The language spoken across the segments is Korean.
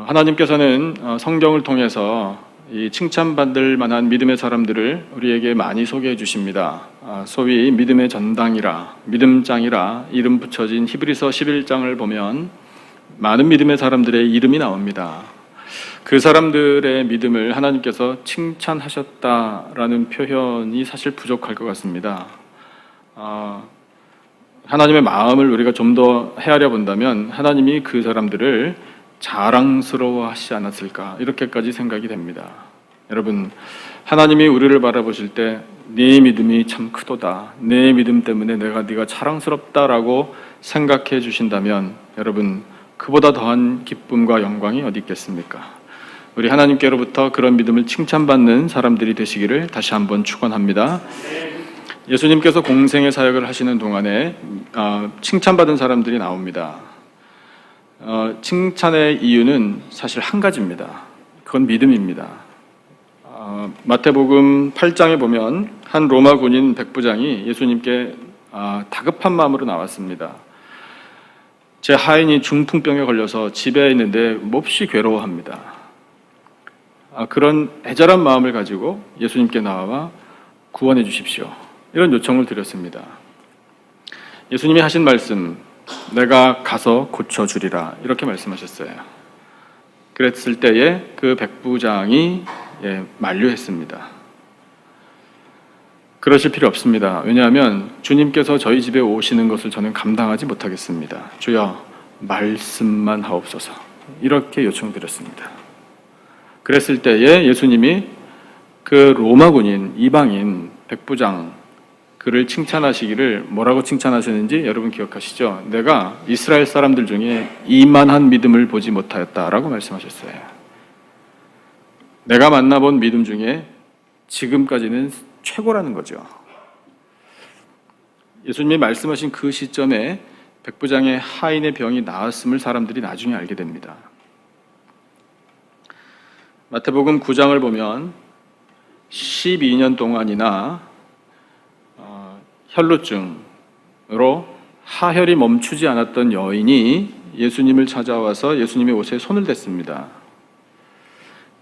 하나님께서는 성경을 통해서 이 칭찬받을 만한 믿음의 사람들을 우리에게 많이 소개해 주십니다. 소위 믿음의 전당이라, 믿음장이라 이름 붙여진 히브리서 11장을 보면 많은 믿음의 사람들의 이름이 나옵니다. 그 사람들의 믿음을 하나님께서 칭찬하셨다라는 표현이 사실 부족할 것 같습니다. 하나님의 마음을 우리가 좀 더 헤아려 본다면 하나님이 그 사람들을 자랑스러워하시지 않았을까 이렇게까지 생각이 됩니다. 여러분, 하나님이 우리를 바라보실 때 네 믿음이 참 크도다, 내 믿음 때문에 네가 자랑스럽다라고 생각해 주신다면 여러분, 그보다 더한 기쁨과 영광이 어디 있겠습니까? 우리 하나님께로부터 그런 믿음을 칭찬받는 사람들이 되시기를 다시 한번 축원합니다. 예수님께서 공생의 사역을 하시는 동안에 칭찬받은 사람들이 나옵니다. 칭찬의 이유는 사실 한 가지입니다. 그건 믿음입니다. 마태복음 8장에 보면 한 로마 군인 백부장이 예수님께 다급한 마음으로 나왔습니다. 제 하인이 중풍병에 걸려서 집에 있는데 몹시 괴로워합니다. 그런 애절한 마음을 가지고 예수님께 나와 구원해 주십시오, 이런 요청을 드렸습니다. 예수님이 하신 말씀, 내가 가서 고쳐주리라, 이렇게 말씀하셨어요. 그랬을 때에 그 백부장이 만류했습니다. 그러실 필요 없습니다. 왜냐하면 주님께서 저희 집에 오시는 것을 저는 감당하지 못하겠습니다. 주여, 말씀만 하옵소서, 이렇게 요청드렸습니다. 그랬을 때에 예수님이 그 로마 군인, 이방인 백부장, 그를 칭찬하시기를 뭐라고 칭찬하시는지 여러분 기억하시죠? 내가 이스라엘 사람들 중에 이만한 믿음을 보지 못하였다라고 말씀하셨어요. 내가 만나본 믿음 중에 지금까지는 최고라는 거죠. 예수님이 말씀하신 그 시점에 백부장의 하인의 병이 나았음을 사람들이 나중에 알게 됩니다. 마태복음 9장을 보면 12년 동안이나 혈루증으로 하혈이 멈추지 않았던 여인이 예수님을 찾아와서 예수님의 옷에 손을 댔습니다.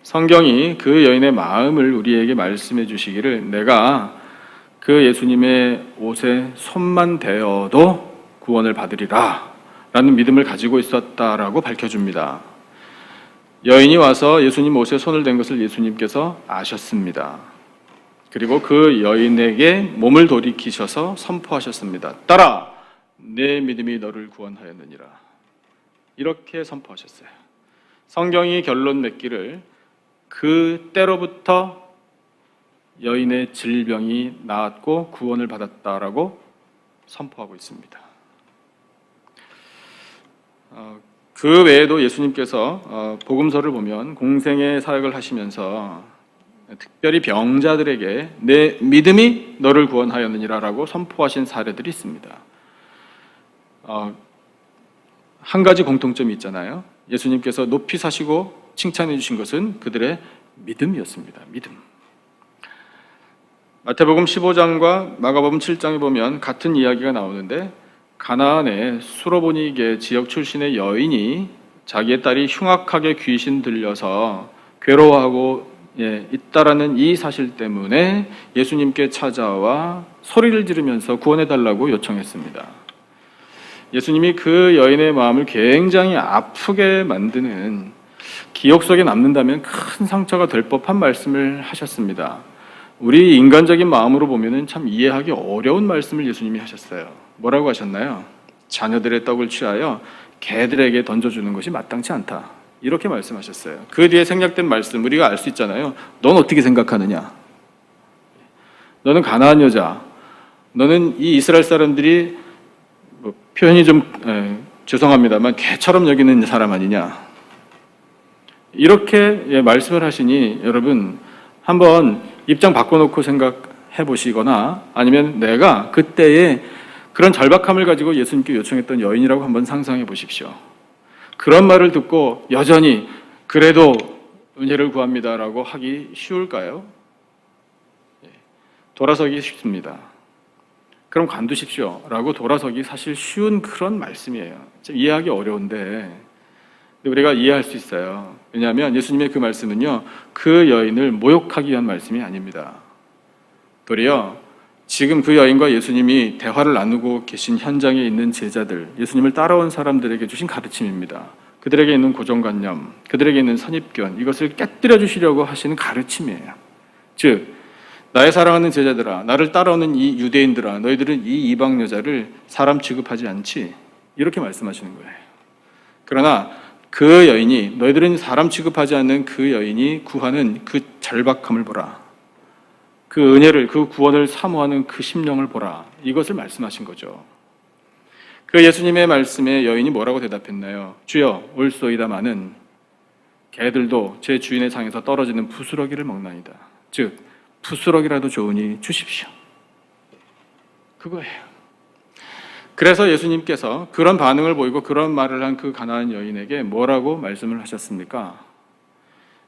성경이 그 여인의 마음을 우리에게 말씀해 주시기를 내가 그 예수님의 옷에 손만 대어도 구원을 받으리라 라는 믿음을 가지고 있었다라고 밝혀줍니다. 여인이 와서 예수님 옷에 손을 댄 것을 예수님께서 아셨습니다. 그리고 그 여인에게 몸을 돌이키셔서 선포하셨습니다. 딸아, 내 믿음이 너를 구원하였느니라, 이렇게 선포하셨어요. 성경이 결론 맺기를 그 때로부터 여인의 질병이 나았고 구원을 받았다라고 선포하고 있습니다. 그 외에도 예수님께서 복음서를 보면 공생의 사역을 하시면서 특별히 병자들에게 내 믿음이 너를 구원하였느니라라고 선포하신 사례들이 있습니다. 한 가지 공통점이 있잖아요. 예수님께서 높이 사시고 칭찬해 주신 것은 그들의 믿음이었습니다. 믿음. 마태복음 15장과 마가복음 7장에 보면 같은 이야기가 나오는데 가나안의 수로보니게 지역 출신의 여인이 자기의 딸이 흉악하게 귀신 들려서 괴로워하고 있다라는 이 사실 때문에 예수님께 찾아와 소리를 지르면서 구원해달라고 요청했습니다. 예수님이 그 여인의 마음을 굉장히 아프게 만드는, 기억 속에 남는다면 큰 상처가 될 법한 말씀을 하셨습니다. 우리 인간적인 마음으로 보면 참 이해하기 어려운 말씀을 예수님이 하셨어요. 뭐라고 하셨나요? 자녀들의 떡을 취하여 개들에게 던져주는 것이 마땅치 않다, 이렇게 말씀하셨어요. 그 뒤에 생략된 말씀 우리가 알 수 있잖아요. 넌 어떻게 생각하느냐? 너는 가나안 여자, 너는 이 이스라엘 사람들이 표현이 좀 죄송합니다만 개처럼 여기는 사람 아니냐? 이렇게 말씀을 하시니 여러분 한번 입장 바꿔놓고 생각해 보시거나 아니면 내가 그때에 그런 절박함을 가지고 예수님께 요청했던 여인이라고 한번 상상해 보십시오. 그런 말을 듣고 여전히 그래도 은혜를 구합니다라고 하기 쉬울까요? 돌아서기 쉽습니다. 그럼 관두십시오 라고 돌아서기 사실 쉬운 그런 말씀이에요. 좀 이해하기 어려운데 근데 우리가 이해할 수 있어요. 왜냐하면 예수님의 그 말씀은요, 그 여인을 모욕하기 위한 말씀이 아닙니다. 도리어 지금 그 여인과 예수님이 대화를 나누고 계신 현장에 있는 제자들, 예수님을 따라온 사람들에게 주신 가르침입니다. 그들에게 있는 고정관념, 그들에게 있는 선입견, 이것을 깨뜨려 주시려고 하시는 가르침이에요. 즉, 나의 사랑하는 제자들아, 나를 따라오는 이 유대인들아, 너희들은 이 이방 여자를 사람 취급하지 않지? 이렇게 말씀하시는 거예요. 그러나 그 여인이, 너희들은 사람 취급하지 않는 그 여인이 구하는 그 절박함을 보라. 그 은혜를, 그 구원을 사모하는 그 심령을 보라. 이것을 말씀하신 거죠. 그 예수님의 말씀에 여인이 뭐라고 대답했나요? 주여, 올소이다마는 개들도 제 주인의 상에서 떨어지는 부스러기를 먹나이다. 즉, 부스러기라도 좋으니 주십시오. 그거예요. 그래서 예수님께서 그런 반응을 보이고 그런 말을 한 그 가나안 여인에게 뭐라고 말씀을 하셨습니까?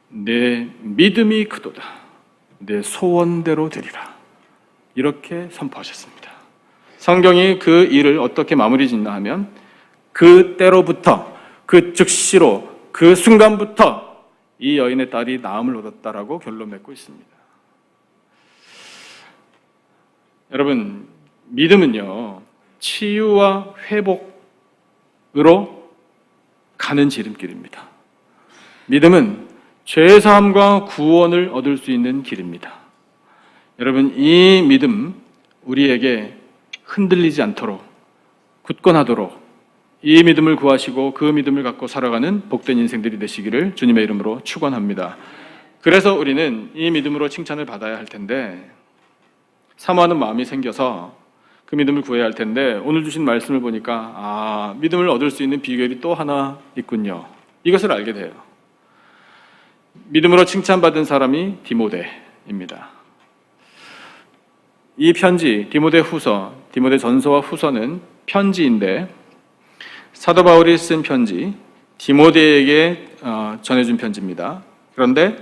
내 믿음이 크도다. 내 소원대로 되리라. 이렇게 선포하셨습니다. 성경이 그 일을 어떻게 마무리 짓나 하면 그때로부터, 그 즉시로, 그 순간부터 이 여인의 딸이 나음을 얻었다라고 결론 맺고 있습니다. 여러분, 믿음은요, 치유와 회복으로 가는 지름길입니다. 믿음은 죄사함과 구원을 얻을 수 있는 길입니다. 여러분, 이 믿음 우리에게 흔들리지 않도록, 굳건하도록 이 믿음을 구하시고 그 믿음을 갖고 살아가는 복된 인생들이 되시기를 주님의 이름으로 축원합니다. 그래서 우리는 이 믿음으로 칭찬을 받아야 할 텐데, 사모하는 마음이 생겨서 그 믿음을 구해야 할 텐데, 오늘 주신 말씀을 보니까 믿음을 얻을 수 있는 비결이 또 하나 있군요. 이것을 알게 돼요. 믿음으로 칭찬받은 사람이 디모데입니다. 이 편지, 디모데 후서, 디모데 전서와 후서는 편지인데, 사도 바울이 쓴 편지, 디모데에게 전해준 편지입니다. 그런데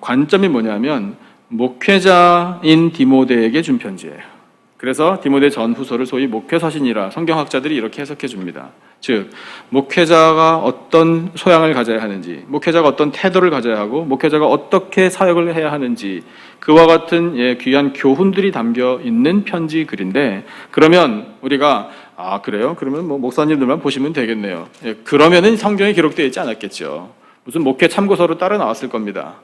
관점이 뭐냐면 목회자인 디모데에게 준 편지예요. 그래서 디모데 전후서를 소위 목회서신이라 성경학자들이 이렇게 해석해 줍니다. 즉, 목회자가 어떤 소양을 가져야 하는지, 목회자가 어떤 태도를 가져야 하고, 목회자가 어떻게 사역을 해야 하는지, 그와 같은 귀한 교훈들이 담겨 있는 편지 글인데, 그러면 우리가 그래요? 그러면 목사님들만 보시면 되겠네요. 그러면은 성경에 기록되어 있지 않았겠죠. 무슨 목회 참고서로 따라 나왔을 겁니다.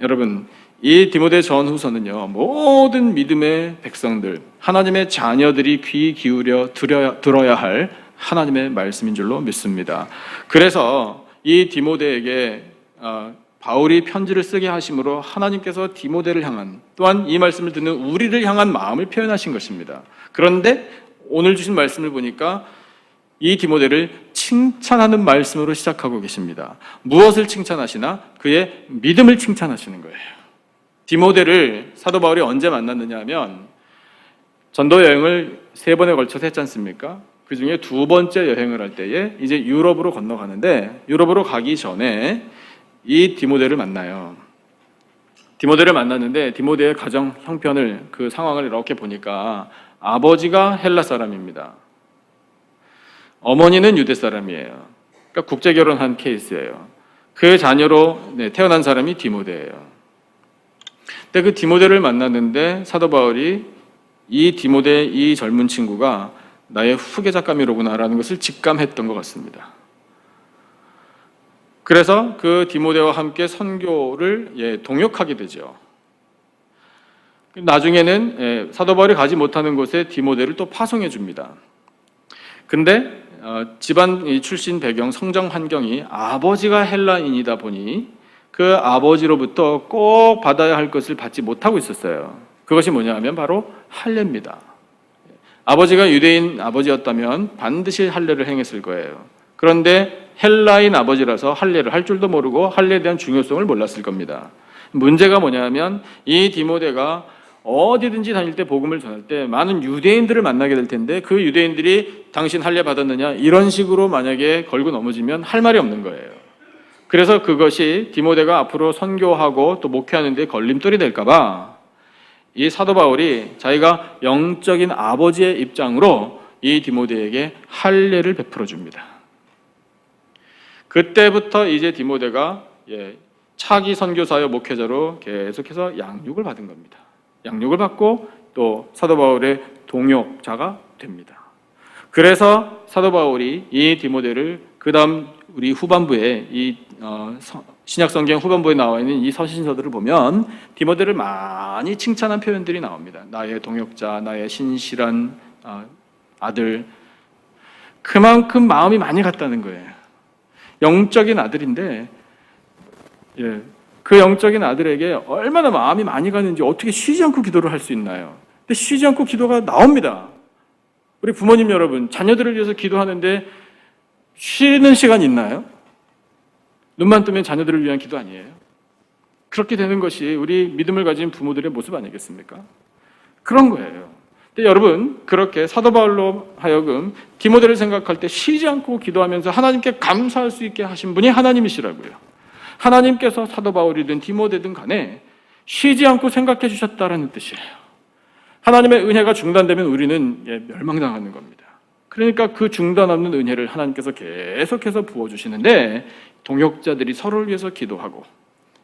여러분, 이 디모데 전후서는요, 모든 믿음의 백성들, 하나님의 자녀들이 귀 기울여 들어야 할 하나님의 말씀인 줄로 믿습니다. 그래서 이 디모데에게 바울이 편지를 쓰게 하심으로 하나님께서 디모데를 향한, 또한 이 말씀을 듣는 우리를 향한 마음을 표현하신 것입니다. 그런데 오늘 주신 말씀을 보니까 이 디모데를 칭찬하는 말씀으로 시작하고 계십니다. 무엇을 칭찬하시나? 그의 믿음을 칭찬하시는 거예요. 디모데를 사도 바울이 언제 만났느냐 하면 전도 여행을 3번에 걸쳐서 했지 않습니까? 그 중에 2번째 여행을 할 때에 이제 유럽으로 건너가는데, 유럽으로 가기 전에 이 디모데를 만나요. 디모데를 만났는데 디모데의 가정 형편을, 그 상황을 이렇게 보니까 아버지가 헬라 사람입니다. 어머니는 유대 사람이에요. 그러니까 국제 결혼한 케이스예요. 그 자녀로 태어난 사람이 디모데예요. 근데 그 디모데를 만났는데 사도 바울이 이 디모데, 이 젊은 친구가 나의 후계자감이로구나라는 것을 직감했던 것 같습니다. 그래서 그 디모데와 함께 선교를 동역하게 되죠. 나중에는 사도 바울이 가지 못하는 곳에 디모데를 또 파송해 줍니다. 근데 집안 출신 배경, 성장 환경이 아버지가 헬라인이다 보니 그 아버지로부터 꼭 받아야 할 것을 받지 못하고 있었어요. 그것이 뭐냐 하면 바로 할례입니다. 아버지가 유대인 아버지였다면 반드시 할례를 행했을 거예요. 그런데 헬라인 아버지라서 할례를 할 줄도 모르고 할례에 대한 중요성을 몰랐을 겁니다. 문제가 뭐냐면 이 디모데가 어디든지 다닐 때 복음을 전할 때 많은 유대인들을 만나게 될 텐데, 그 유대인들이 당신 할례 받았느냐 이런 식으로 만약에 걸고 넘어지면 할 말이 없는 거예요. 그래서 그것이 디모데가 앞으로 선교하고 또 목회하는 데 걸림돌이 될까 봐 이 사도 바울이 자기가 영적인 아버지의 입장으로 이 디모데에게 할례를 베풀어 줍니다. 그때부터 이제 디모데가 차기 선교사요 목회자로 계속해서 양육을 받은 겁니다. 양육을 받고 또 사도 바울의 동역자가 됩니다. 그래서 사도 바울이 이 디모데를 그다음 우리 후반부에 이 신약성경 후반부에 나와 있는 이 서신서들을 보면 디모데를 많이 칭찬한 표현들이 나옵니다. 나의 동역자, 나의 신실한 아들. 그만큼 마음이 많이 갔다는 거예요. 영적인 아들인데 그 영적인 아들에게 얼마나 마음이 많이 가는지 어떻게 쉬지 않고 기도를 할 수 있나요? 근데 쉬지 않고 기도가 나옵니다. 우리 부모님 여러분, 자녀들을 위해서 기도하는데 쉬는 시간이 있나요? 눈만 뜨면 자녀들을 위한 기도 아니에요? 그렇게 되는 것이 우리 믿음을 가진 부모들의 모습 아니겠습니까? 그런 거예요. 근데 여러분, 그렇게 사도 바울로 하여금 디모데를 생각할 때 쉬지 않고 기도하면서 하나님께 감사할 수 있게 하신 분이 하나님이시라고요. 하나님께서 사도 바울이든 디모데든 간에 쉬지 않고 생각해 주셨다라는 뜻이에요. 하나님의 은혜가 중단되면 우리는 멸망당하는 겁니다. 그러니까 그 중단 없는 은혜를 하나님께서 계속해서 부어주시는데 동역자들이 서로를 위해서 기도하고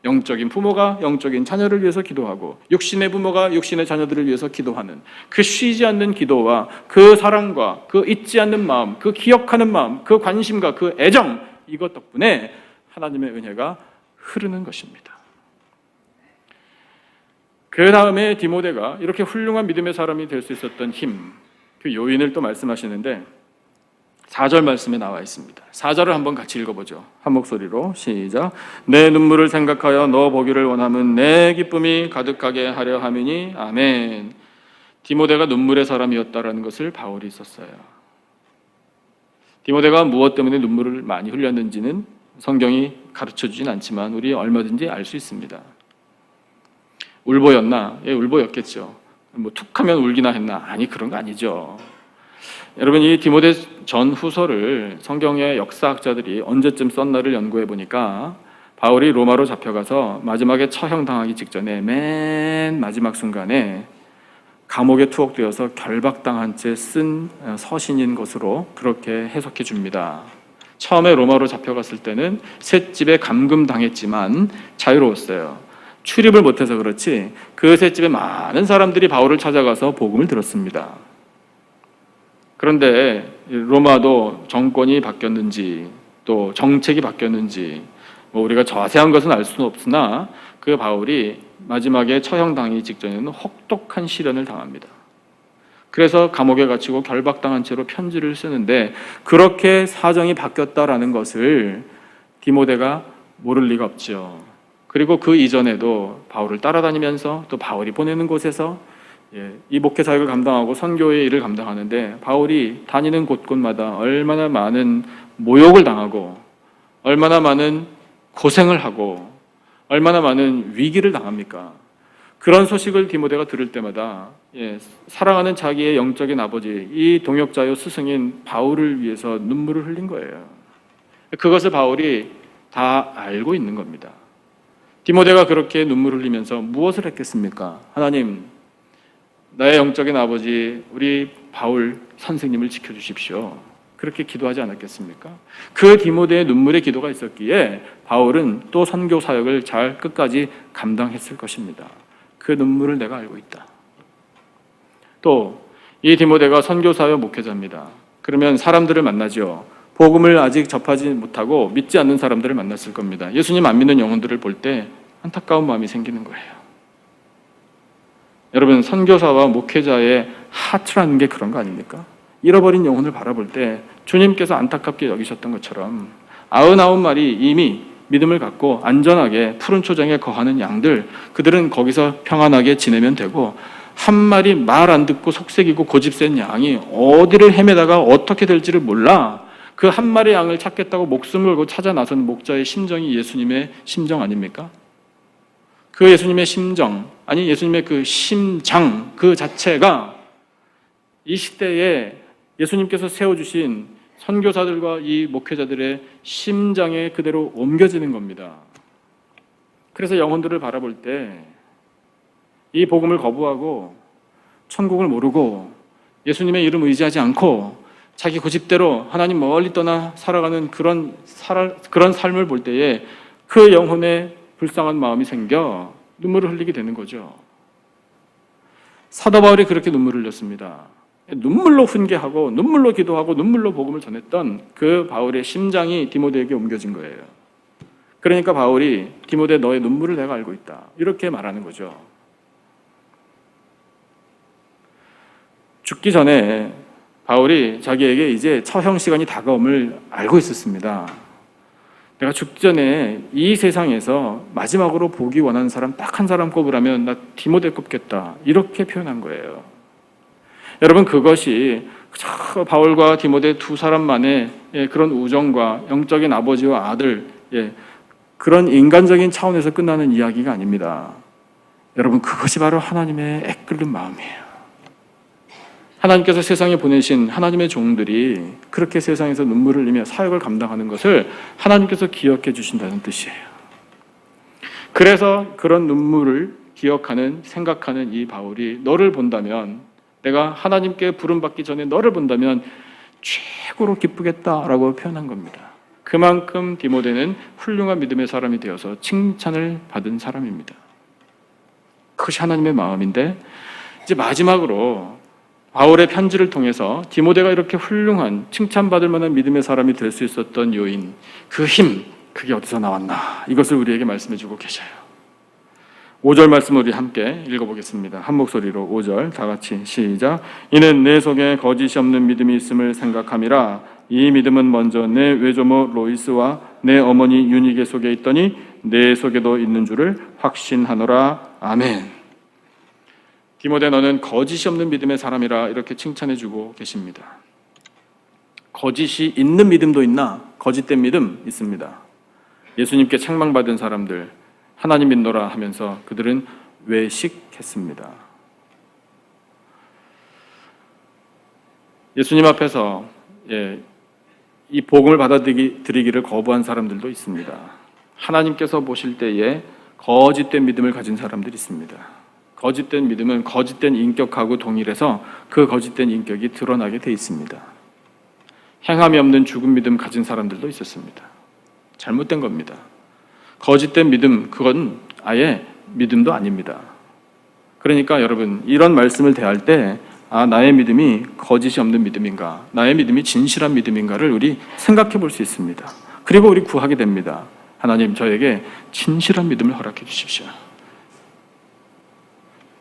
영적인 부모가 영적인 자녀를 위해서 기도하고 육신의 부모가 육신의 자녀들을 위해서 기도하는 그 쉬지 않는 기도와 그 사랑과 그 잊지 않는 마음, 그 기억하는 마음, 그 관심과 그 애정, 이것 덕분에 하나님의 은혜가 흐르는 것입니다. 그 다음에 디모데가 이렇게 훌륭한 믿음의 사람이 될 수 있었던 힘, 그 요인을 또 말씀하시는데 4절 말씀에 나와 있습니다. 4절을 한번 같이 읽어보죠. 한 목소리로 시작. 내 눈물을 생각하여 너 보기를 원하면 내 기쁨이 가득하게 하려 함이니 아멘. 디모데가 눈물의 사람이었다라는 것을 바울이 썼어요. 디모데가 무엇 때문에 눈물을 많이 흘렸는지는 성경이 가르쳐주진 않지만 우리 얼마든지 알 수 있습니다. 울보였나? 울보였겠죠. 뭐 툭하면 울기나 했나? 아니, 그런 거 아니죠. 여러분, 이 디모데 전후서를 성경의 역사학자들이 언제쯤 썼나를 연구해 보니까 바울이 로마로 잡혀가서 마지막에 처형당하기 직전에 맨 마지막 순간에 감옥에 투옥되어서 결박당한 채 쓴 서신인 것으로 그렇게 해석해 줍니다. 처음에 로마로 잡혀갔을 때는 셋집에 감금당했지만 자유로웠어요. 출입을 못해서 그렇지 그 셋집에 많은 사람들이 바울을 찾아가서 복음을 들었습니다. 그런데 로마도 정권이 바뀌었는지 또 정책이 바뀌었는지 뭐 우리가 자세한 것은 알 수는 없으나 그 바울이 마지막에 처형당하기 직전에는 혹독한 시련을 당합니다. 그래서 감옥에 갇히고 결박당한 채로 편지를 쓰는데 그렇게 사정이 바뀌었다라는 것을 디모데가 모를 리가 없죠. 그리고 그 이전에도 바울을 따라다니면서 또 바울이 보내는 곳에서 이 목회 사역을 감당하고 선교의 일을 감당하는데 바울이 다니는 곳곳마다 얼마나 많은 모욕을 당하고 얼마나 많은 고생을 하고 얼마나 많은 위기를 당합니까? 그런 소식을 디모데가 들을 때마다 사랑하는 자기의 영적인 아버지, 이 동역자요 스승인 바울을 위해서 눈물을 흘린 거예요. 그것을 바울이 다 알고 있는 겁니다. 디모데가 그렇게 눈물을 흘리면서 무엇을 했겠습니까? 하나님, 나의 영적인 아버지 우리 바울 선생님을 지켜주십시오. 그렇게 기도하지 않았겠습니까? 그 디모데의 눈물의 기도가 있었기에 바울은 또 선교 사역을 잘 끝까지 감당했을 것입니다. 그 눈물을 내가 알고 있다. 또 이 디모데가 선교 사역 목회자입니다. 그러면 사람들을 만나죠. 복음을 아직 접하지 못하고 믿지 않는 사람들을 만났을 겁니다. 예수님 안 믿는 영혼들을 볼 때 안타까운 마음이 생기는 거예요. 여러분, 선교사와 목회자의 하트라는 게 그런 거 아닙니까? 잃어버린 영혼을 바라볼 때 주님께서 안타깝게 여기셨던 것처럼 99마리 이미 믿음을 갖고 안전하게 푸른 초장에 거하는 양들, 그들은 거기서 평안하게 지내면 되고 한 마리 말 안 듣고 속색이고 고집센 양이 어디를 헤매다가 어떻게 될지를 몰라 그 한 마리 양을 찾겠다고 목숨을 걸고 찾아 나선 목자의 심정이 예수님의 심정 아닙니까? 그 예수님의 심정, 아니 예수님의 그 심장 그 자체가 이 시대에 예수님께서 세워주신 선교사들과 이 목회자들의 심장에 그대로 옮겨지는 겁니다. 그래서 영혼들을 바라볼 때 이 복음을 거부하고 천국을 모르고 예수님의 이름 의지하지 않고 자기 고집대로 하나님 멀리 떠나 살아가는 그런 삶을 볼 때에 그 영혼에 불쌍한 마음이 생겨 눈물을 흘리게 되는 거죠. 사도 바울이 그렇게 눈물을 흘렸습니다. 눈물로 훈계하고 눈물로 기도하고 눈물로 복음을 전했던 그 바울의 심장이 디모데에게 옮겨진 거예요. 그러니까 바울이 디모데 너의 눈물을 내가 알고 있다, 이렇게 말하는 거죠. 죽기 전에 바울이 자기에게 이제 처형 시간이 다가옴을 알고 있었습니다. 내가 죽기 전에 이 세상에서 마지막으로 보기 원하는 사람 딱 한 사람 꼽으라면 나 디모데 꼽겠다, 이렇게 표현한 거예요. 여러분, 그것이 바울과 디모데 두 사람만의 그런 우정과 영적인 아버지와 아들, 그런 인간적인 차원에서 끝나는 이야기가 아닙니다. 여러분, 그것이 바로 하나님의 애끓는 마음이에요. 하나님께서 세상에 보내신 하나님의 종들이 그렇게 세상에서 눈물을 흘리며 사역을 감당하는 것을 하나님께서 기억해 주신다는 뜻이에요. 그래서 그런 눈물을 기억하는, 생각하는 이 바울이 너를 본다면, 내가 하나님께 부름받기 전에 너를 본다면 최고로 기쁘겠다라고 표현한 겁니다. 그만큼 디모데는 훌륭한 믿음의 사람이 되어서 칭찬을 받은 사람입니다. 그것이 하나님의 마음인데, 이제 마지막으로 바울의 편지를 통해서 디모데가 이렇게 훌륭한, 칭찬받을 만한 믿음의 사람이 될 수 있었던 요인, 그 힘, 그게 어디서 나왔나, 이것을 우리에게 말씀해 주고 계셔요. 5절 말씀을 우리 함께 읽어보겠습니다. 한 목소리로 5절 다 같이 시작. 이는 내 속에 거짓이 없는 믿음이 있음을 생각함이라. 이 믿음은 먼저 내 외조모 로이스와 내 어머니 유니게 속에 있더니 내 속에도 있는 줄을 확신하노라. 아멘. 디모데, 너는 거짓이 없는 믿음의 사람이라, 이렇게 칭찬해주고 계십니다. 거짓이 있는 믿음도 있나? 거짓된 믿음 있습니다. 예수님께 책망받은 사람들, 하나님 믿노라 하면서 그들은 외식했습니다. 예수님 앞에서 이 복음을 받아들이기를 거부한 사람들도 있습니다. 하나님께서 보실 때에 거짓된 믿음을 가진 사람들이 있습니다. 거짓된 믿음은 거짓된 인격하고 동일해서 그 거짓된 인격이 드러나게 돼 있습니다. 행함이 없는 죽은 믿음 가진 사람들도 있었습니다. 잘못된 겁니다. 거짓된 믿음, 그건 아예 믿음도 아닙니다. 그러니까 여러분, 이런 말씀을 대할 때 나의 믿음이 거짓이 없는 믿음인가, 나의 믿음이 진실한 믿음인가를 우리 생각해 볼 수 있습니다. 그리고 우리 구하게 됩니다. 하나님, 저에게 진실한 믿음을 허락해 주십시오.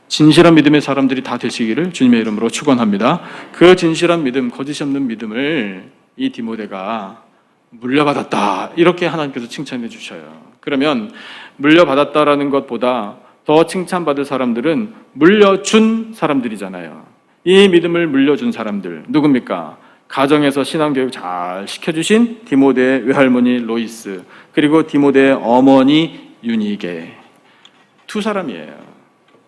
진실한 믿음의 사람들이 다 되시기를 주님의 이름으로 축원합니다. 그 진실한 믿음, 거짓이 없는 믿음을 이 디모데가 물려받았다, 이렇게 하나님께서 칭찬해 주셔요. 그러면 물려받았다라는 것보다 더 칭찬받을 사람들은 물려준 사람들이잖아요. 이 믿음을 물려준 사람들 누굽니까? 가정에서 신앙교육 잘 시켜주신 디모데의 외할머니 로이스, 그리고 디모데의 어머니 유니게, 두 사람이에요.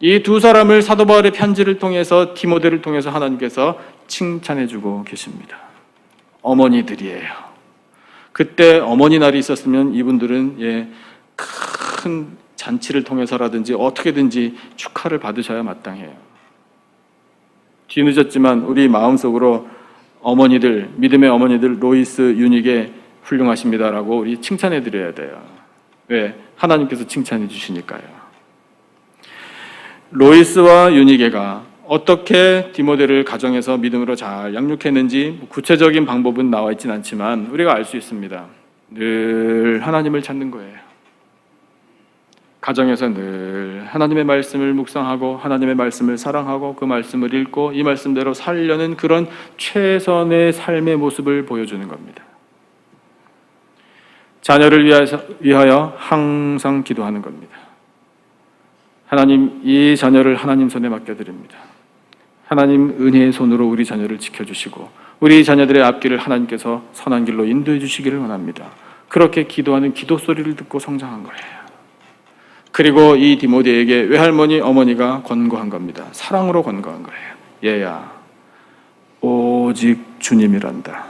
이 두 사람을 사도 바울의 편지를 통해서, 디모데를 통해서 하나님께서 칭찬해주고 계십니다. 어머니들이에요. 그때 어머니 날이 있었으면 이분들은 큰 잔치를 통해서라든지 어떻게든지 축하를 받으셔야 마땅해요. 뒤늦었지만 우리 마음속으로 어머니들, 믿음의 어머니들 로이스, 유닉에 훌륭하십니다라고 우리 칭찬해드려야 돼요. 왜? 하나님께서 칭찬해 주시니까요. 로이스와 유니게가 어떻게 디모데를 가정에서 믿음으로 잘 양육했는지 구체적인 방법은 나와 있진 않지만 우리가 알 수 있습니다. 늘 하나님을 찾는 거예요. 가정에서 늘 하나님의 말씀을 묵상하고 하나님의 말씀을 사랑하고 그 말씀을 읽고 이 말씀대로 살려는 그런 최선의 삶의 모습을 보여주는 겁니다. 자녀를 위하여 항상 기도하는 겁니다. 하나님, 이 자녀를 하나님 손에 맡겨드립니다. 하나님 은혜의 손으로 우리 자녀를 지켜주시고 우리 자녀들의 앞길을 하나님께서 선한 길로 인도해 주시기를 원합니다. 그렇게 기도하는 기도 소리를 듣고 성장한 거예요. 그리고 이 디모데에게 외할머니, 어머니가 권고한 겁니다. 사랑으로 권고한 거예요. 얘야, 오직 주님이란다.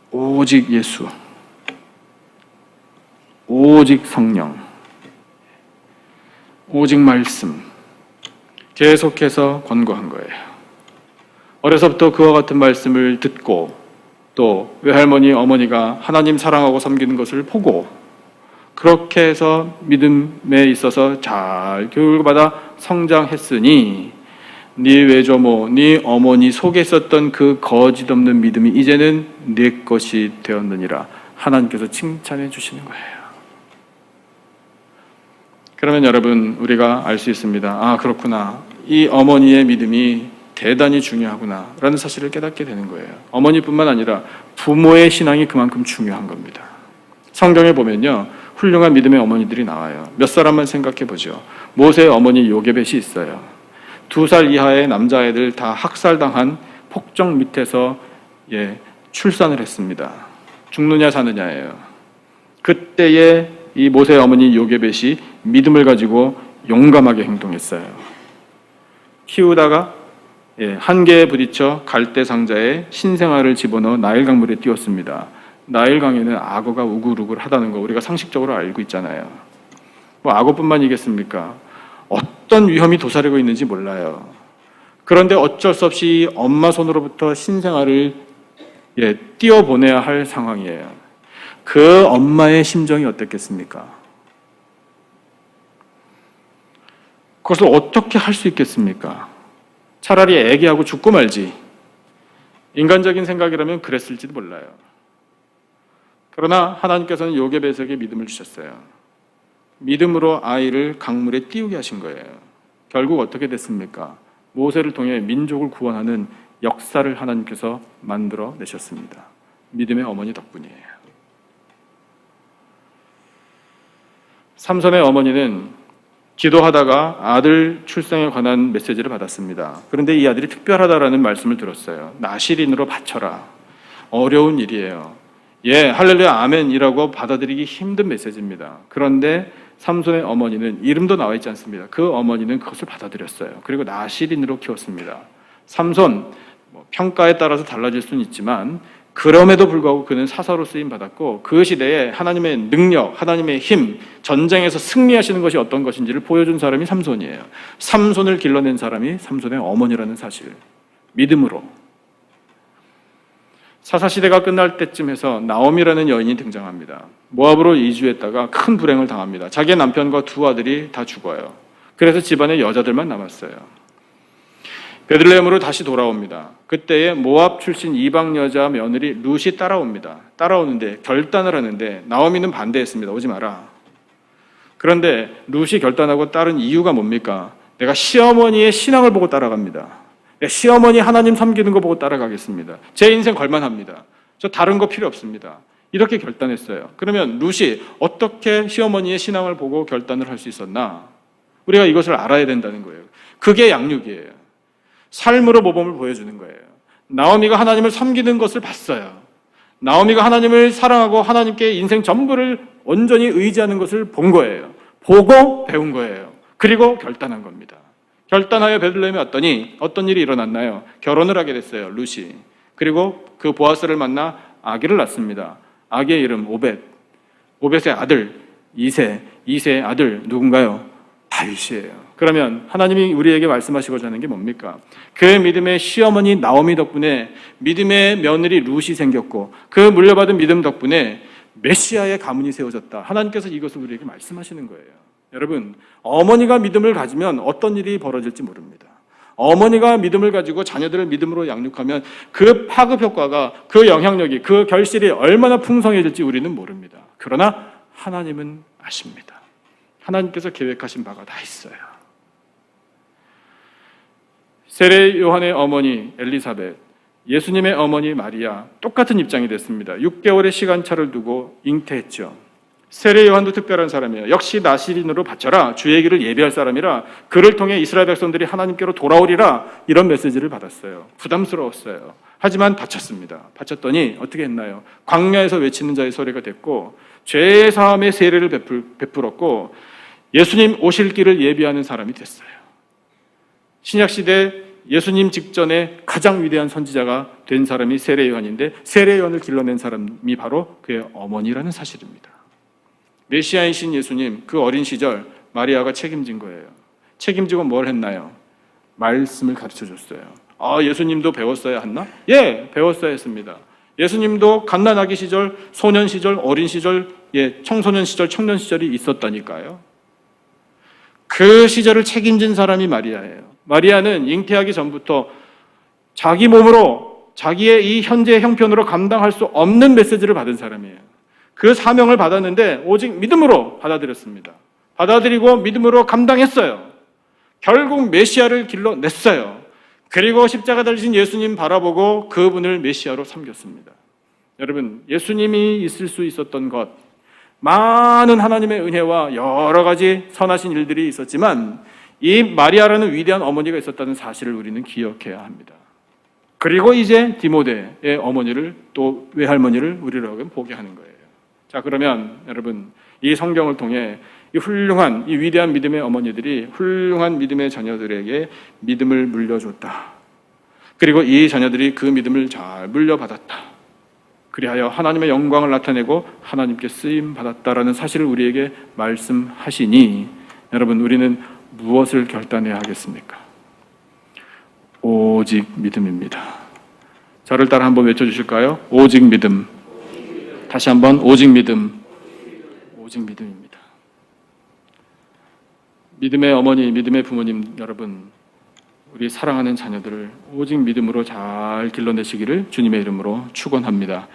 오직 예수, 오직 성령, 오직 말씀, 계속해서 권고한 거예요. 어려서부터 그와 같은 말씀을 듣고 또 외할머니, 어머니가 하나님 사랑하고 섬기는 것을 보고 그렇게 해서 믿음에 있어서 잘 교육을 받아 성장했으니 네 외조모, 네 어머니 속에 있었던 그 거짓 없는 믿음이 이제는 네 것이 되었느니라 하나님께서 칭찬해 주시는 거예요. 그러면 여러분 우리가 알 수 있습니다. 아 그렇구나. 이 어머니의 믿음이 대단히 중요하구나 라는 사실을 깨닫게 되는 거예요. 어머니뿐만 아니라 부모의 신앙이 그만큼 중요한 겁니다. 성경에 보면요 훌륭한 믿음의 어머니들이 나와요. 몇 사람만 생각해 보죠. 모세의 어머니 요게벳이 있어요. 2살 이하의 남자애들 다 학살당한 폭정 밑에서 출산을 했습니다. 죽느냐 사느냐예요. 그때에 이 모세의 어머니 요게벳이 믿음을 가지고 용감하게 행동했어요. 키우다가 한계에 부딪혀 갈대 상자에 신생아를 집어넣어 나일 강물에 띄웠습니다. 나일 강에는 악어가 우글우글 하다는 거 우리가 상식적으로 알고 있잖아요. 뭐 악어뿐만이겠습니까? 어떤 위험이 도사리고 있는지 몰라요. 그런데 어쩔 수 없이 엄마 손으로부터 신생아를 띄워보내야 할 상황이에요. 그 엄마의 심정이 어땠겠습니까? 그것을 어떻게 할 수 있겠습니까? 차라리 애기하고 죽고 말지. 인간적인 생각이라면 그랬을지도 몰라요. 그러나 하나님께서는 요게벳에게 믿음을 주셨어요. 믿음으로 아이를 강물에 띄우게 하신 거예요. 결국 어떻게 됐습니까? 모세를 통해 민족을 구원하는 역사를 하나님께서 만들어 내셨습니다. 믿음의 어머니 덕분이에요. 삼손의 어머니는 기도하다가 아들 출생에 관한 메시지를 받았습니다. 그런데 이 아들이 특별하다라는 말씀을 들었어요. 나실인으로 바쳐라. 어려운 일이에요. 할렐루야 아멘이라고 받아들이기 힘든 메시지입니다. 그런데 삼손의 어머니는 이름도 나와 있지 않습니다. 그 어머니는 그것을 받아들였어요. 그리고 나실인으로 키웠습니다. 삼손 평가에 따라서 달라질 수는 있지만 그럼에도 불구하고 그는 사사로 쓰임 받았고 그 시대에 하나님의 능력, 하나님의 힘, 전쟁에서 승리하시는 것이 어떤 것인지를 보여준 사람이 삼손이에요. 삼손을 길러낸 사람이 삼손의 어머니라는 사실. 믿음으로. 사사시대가 끝날 때쯤 해서 나오미라는 여인이 등장합니다. 모압으로 이주했다가 큰 불행을 당합니다. 자기의 남편과 2 아들이 다 죽어요. 그래서 집안에 여자들만 남았어요. 베들레헴으로 다시 돌아옵니다. 그때에 모압 출신 이방 여자 며느리 룻이 따라옵니다. 따라오는데 결단을 하는데 나오미는 반대했습니다. 오지 마라. 그런데 룻이 결단하고 따른 이유가 뭡니까? 내가 시어머니의 신앙을 보고 따라갑니다. 시어머니 하나님 섬기는 거 보고 따라가겠습니다. 제 인생 걸만합니다. 저 다른 거 필요 없습니다. 이렇게 결단했어요. 그러면 룻이 어떻게 시어머니의 신앙을 보고 결단을 할 수 있었나? 우리가 이것을 알아야 된다는 거예요. 그게 양육이에요. 삶으로 모범을 보여주는 거예요. 나오미가 하나님을 섬기는 것을 봤어요. 나오미가 하나님을 사랑하고 하나님께 인생 전부를 온전히 의지하는 것을 본 거예요. 보고 배운 거예요. 그리고 결단한 겁니다. 결단하여 베들레헴에 왔더니 어떤 일이 일어났나요? 결혼을 하게 됐어요. 룻이. 그리고 그 보아스를 만나 아기를 낳습니다. 아기의 이름 오벳. 오벳의 아들 이세. 이세의 아들 누군가요? 다윗이에요. 그러면 하나님이 우리에게 말씀하시고자 하는 게 뭡니까? 그 믿음의 시어머니 나오미 덕분에 믿음의 며느리 룻이 생겼고 그 물려받은 믿음 덕분에 메시아의 가문이 세워졌다. 하나님께서 이것을 우리에게 말씀하시는 거예요. 여러분, 어머니가 믿음을 가지면 어떤 일이 벌어질지 모릅니다. 어머니가 믿음을 가지고 자녀들을 믿음으로 양육하면 그 파급 효과가, 그 영향력이, 그 결실이 얼마나 풍성해질지 우리는 모릅니다. 그러나 하나님은 아십니다. 하나님께서 계획하신 바가 다 있어요. 세례 요한의 어머니 엘리사벳, 예수님의 어머니 마리아 똑같은 입장이 됐습니다. 6개월의 시간차를 두고 잉태했죠. 세례 요한도 특별한 사람이에요. 역시 나실인으로 바쳐라. 주의 길을 예비할 사람이라. 그를 통해 이스라엘 백성들이 하나님께로 돌아오리라. 이런 메시지를 받았어요. 부담스러웠어요. 하지만 바쳤습니다. 바쳤더니 어떻게 했나요? 광야에서 외치는 자의 소리가 됐고 죄 사함의 세례를 베풀었고 예수님 오실 길을 예비하는 사람이 됐어요. 신약시대 예수님 직전에 가장 위대한 선지자가 된 사람이 세례 요한인데 세례 요한을 길러낸 사람이 바로 그의 어머니라는 사실입니다. 메시아이신 예수님 그 어린 시절 마리아가 책임진 거예요. 책임지고 뭘 했나요? 말씀을 가르쳐줬어요. 예수님도 배웠어야 했나? 예, 배웠어야 했습니다. 예수님도 갓난아기 시절, 소년 시절, 어린 시절, 청소년 시절, 청년 시절이 있었다니까요. 그 시절을 책임진 사람이 마리아예요. 마리아는 잉태하기 전부터 자기 몸으로 자기의 이 현재 형편으로 감당할 수 없는 메시지를 받은 사람이에요. 그 사명을 받았는데 오직 믿음으로 받아들였습니다. 받아들이고 믿음으로 감당했어요. 결국 메시아를 길러냈어요. 그리고 십자가 달리신 예수님 바라보고 그분을 메시아로 섬겼습니다. 여러분, 예수님이 있을 수 있었던 것, 많은 하나님의 은혜와 여러 가지 선하신 일들이 있었지만 이 마리아라는 위대한 어머니가 있었다는 사실을 우리는 기억해야 합니다. 그리고 이제 디모데의 어머니를, 또 외할머니를 우리로 보게 하는 거예요. 자, 그러면 여러분, 이 성경을 통해 이 훌륭한, 이 위대한 믿음의 어머니들이 훌륭한 믿음의 자녀들에게 믿음을 물려줬다. 그리고 이 자녀들이 그 믿음을 잘 물려받았다. 그리하여 하나님의 영광을 나타내고 하나님께 쓰임 받았다라는 사실을 우리에게 말씀하시니, 여러분, 우리는 무엇을 결단해야 하겠습니까? 오직 믿음입니다. 저를 따라 한번 외쳐주실까요? 오직 믿음. 다시 한번, 오직 믿음. 오직 믿음입니다. 믿음의 어머니, 믿음의 부모님 여러분, 우리 사랑하는 자녀들을 오직 믿음으로 잘 길러내시기를 주님의 이름으로 축원합니다.